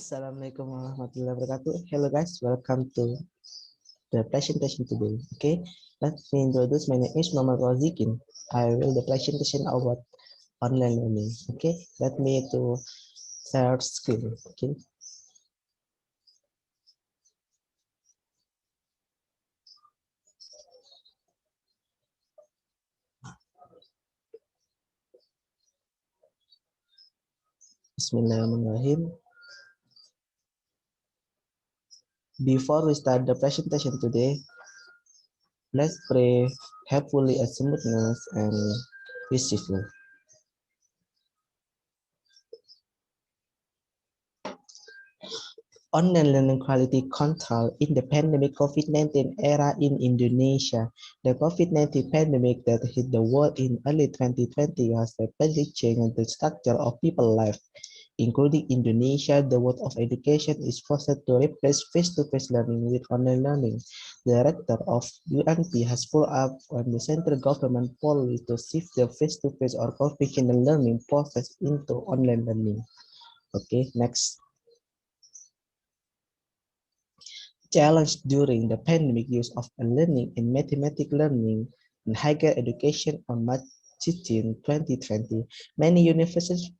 Assalamualaikum warahmatullahi wabarakatuh. Hello guys, welcome to the presentation today. Okay, let me introduce. My name is Muhammad Razikin. I will the presentation about online learning. Okay, let me to share screen. Okay. Bismillahirrahmanirrahim. Before we start the presentation today, let's pray happily a smoothness and peaceful. Online learning quality control in the pandemic COVID-19 era in Indonesia. The COVID-19 pandemic that hit the world in early 2020 has rapidly changed the structure of people's life. Including Indonesia, the world of education is forced to replace face-to-face learning with online learning. The director of UNP has pulled up on the central government policy to shift the face-to-face or conventional learning process into online learning. Okay, next. Challenge during the pandemic use of learning in mathematics learning and higher education on March 16, 2020. Many universities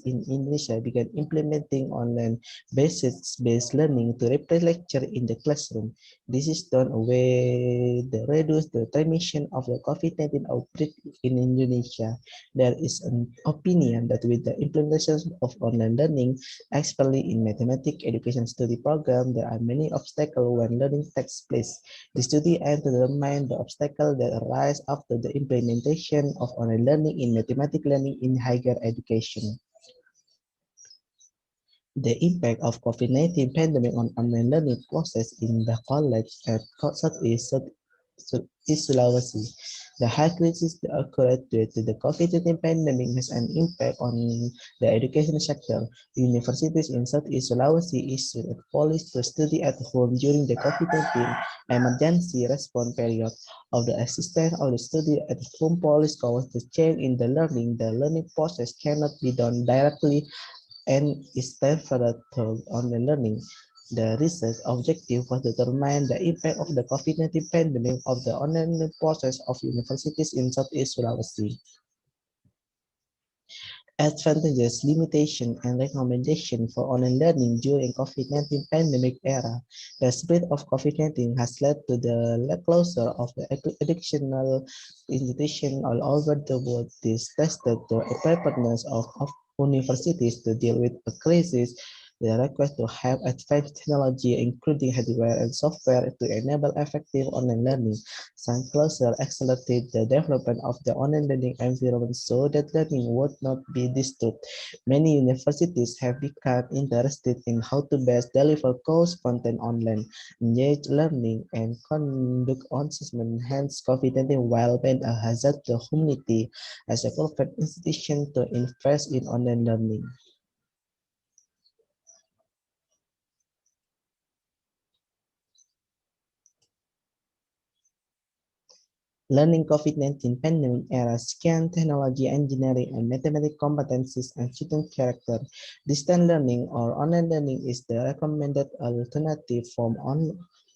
in Indonesia began implementing online based learning to replace lecture in the classroom. This is done away to reduce the transmission of the COVID-19 outbreak in Indonesia. There is an opinion that with the implementation of online learning, especially in mathematics education study program, there are many obstacles when learning takes place. The study aims to determine the obstacles that arise after the implementation of online learning in mathematics learning in higher education. The impact of COVID-19 pandemic on online learning process in the college at Southeast Sulawesi. The high crisis that occurred due to the COVID-19 pandemic has an impact on the education sector. Universities in Southeast Sulawesi issued a policy to study at home during the COVID-19 emergency response period. Of the assistance of the study at home policy caused the change in the learning process cannot be done directly and is transferred to online learning. The research objective was to determine the impact of the COVID-19 pandemic of the online learning process of universities in Southeast Sulawesi. Advantages, limitation, and recommendation for online learning during COVID-19 pandemic era. The spread of COVID-19 has led to the closure of the educational institutions all over the world. This tested the preparedness of universities to deal with a crisis. The request to have advanced technology, including hardware and software, to enable effective online learning. Some closure accelerated the development of the online learning environment so that learning would not be disturbed. Many universities have become interested in how to best deliver course content online, engage learning, and conduct assessment. Hence, COVID-19 while being a hazard to humanity as a perfect institution to invest in online learning. Learning COVID-19 pandemic era scan technology, engineering, and mathematics competencies and student character. Distance learning or online learning is the recommended alternative form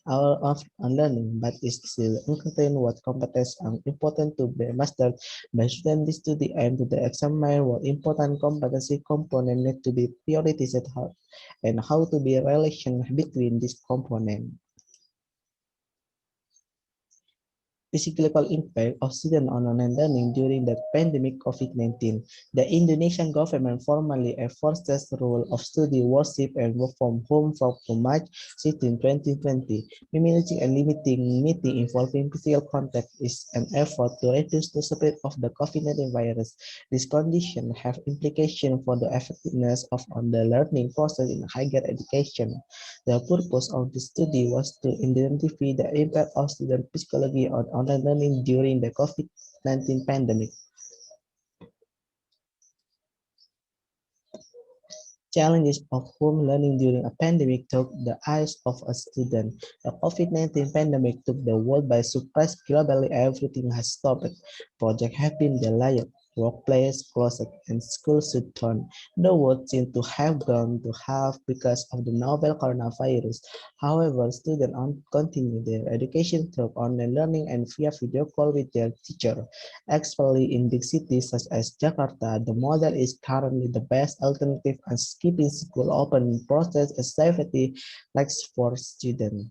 of learning, but is still unclear what competencies are important to be mastered by students. This study aims to examine what important competency components need to be prioritized and how to be relation between these components. Physical impact of student online learning during the pandemic COVID-19. The Indonesian government formally enforced the rule of study, worship, and work from home from March 16, 2020. Managing and limiting meeting involving physical contact is an effort to reduce the spread of the COVID-19 virus. This condition have implications for the effectiveness of the learning process in higher education. The purpose of the study was to identify the impact of student psychology on online learning during the COVID-19 pandemic. Challenges of home learning during a pandemic took the eyes of a student. The COVID-19 pandemic took the world by surprise. Globally, everything has stopped. Projects have been delayed. workplace, closet, and school should turn. The world seems to have gone to half because of the novel coronavirus. However, students continue their education through online learning and via video call with their teacher. Especially in big cities such as Jakarta, the model is currently the best alternative as keeping school open process a safety like for students.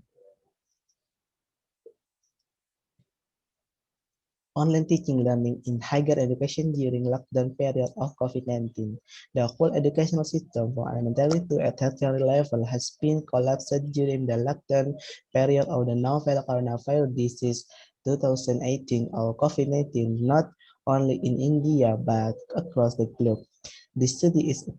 Online teaching learning in higher education during lockdown period of COVID-19. The whole educational system from elementary to a tertiary level has been collapsed during the lockdown period of the novel coronavirus disease 2018 or COVID-19, not only in India but across the globe. This study is a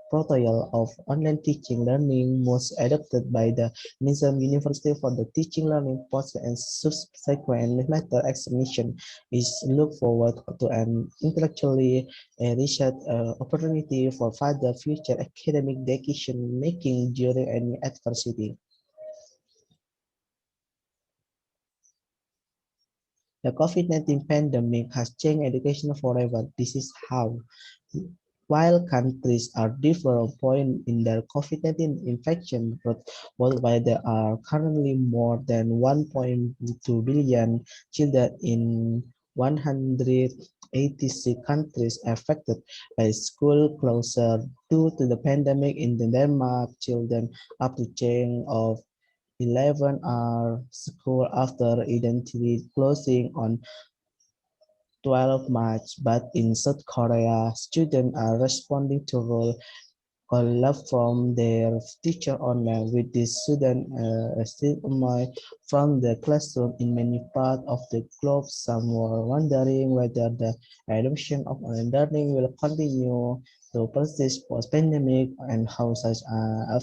portrayal of online teaching learning most adopted by the Nizam University for the teaching learning post and subsequent matter examination is look forward to an intellectually research opportunity for further future academic decision making during any adversity. The COVID-19 pandemic has changed education forever. This is how. While countries are different point in their COVID-19 infection rate worldwide, there are currently more than 1.2 billion children in 186 countries affected by school closure due to the pandemic. In Denmark, children up to age of 11 are school after identity closing on 12 March, but in South Korea, students are responding to roll call from their teacher online with this student stigma from the classroom in many parts of the globe. Some were wondering whether the adoption of online learning will continue to persist post-pandemic and how such a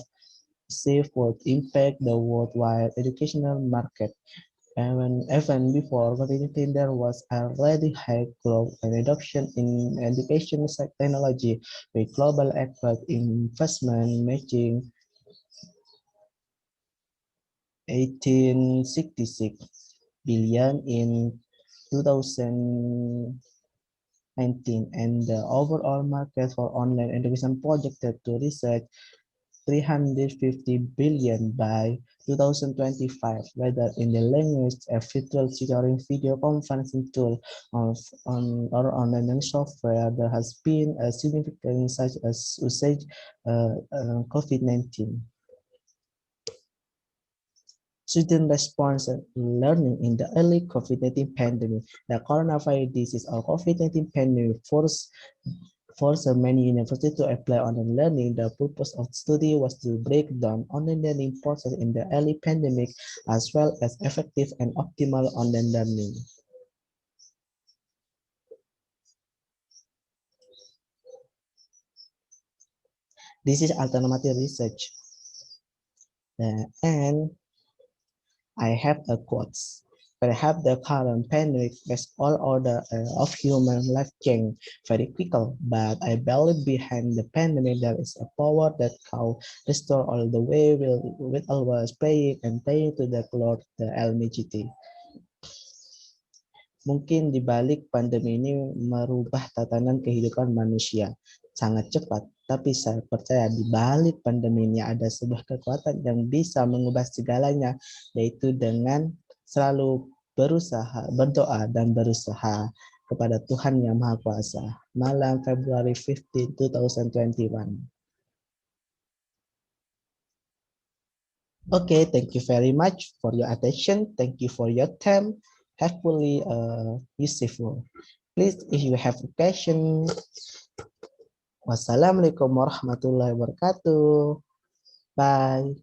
shift would impact the worldwide educational market. Even before COVID-19, there was already high growth and adoption in education technology, with global effort investment matching 1866 billion in 2019, and the overall market for online education projected to reach 350 billion by 2025, whether in the language, a virtual tutoring video conferencing tool, or online software. There has been a significant such as usage COVID-19. Student response and learning in the early COVID-19 pandemic. The coronavirus disease or COVID-19 pandemic forced many universities to apply online learning. The purpose of the study was to break down online learning process in the early pandemic, as well as effective and optimal online learning. This is alternative research. And I have a quote. Perhaps the current pandemic makes all order of human life change very quickly, but I believe behind the pandemic there is a power that can restore all the way with always praying and praying to the Lord the Almighty. Mungkin di balik pandemi ini merubah tatanan kehidupan manusia sangat cepat, tapi saya percaya di balik pandemi ini ada sebuah kekuatan yang bisa mengubah segalanya, yaitu dengan selalu berusaha, berdoa dan berusaha kepada Tuhan Yang Maha Kuasa. Malang, February 15, 2021. Okay, thank you very much for your attention. Thank you for your time. Hopefully useful. Please, if you have a question. Wassalamualaikum warahmatullahi wabarakatuh. Bye.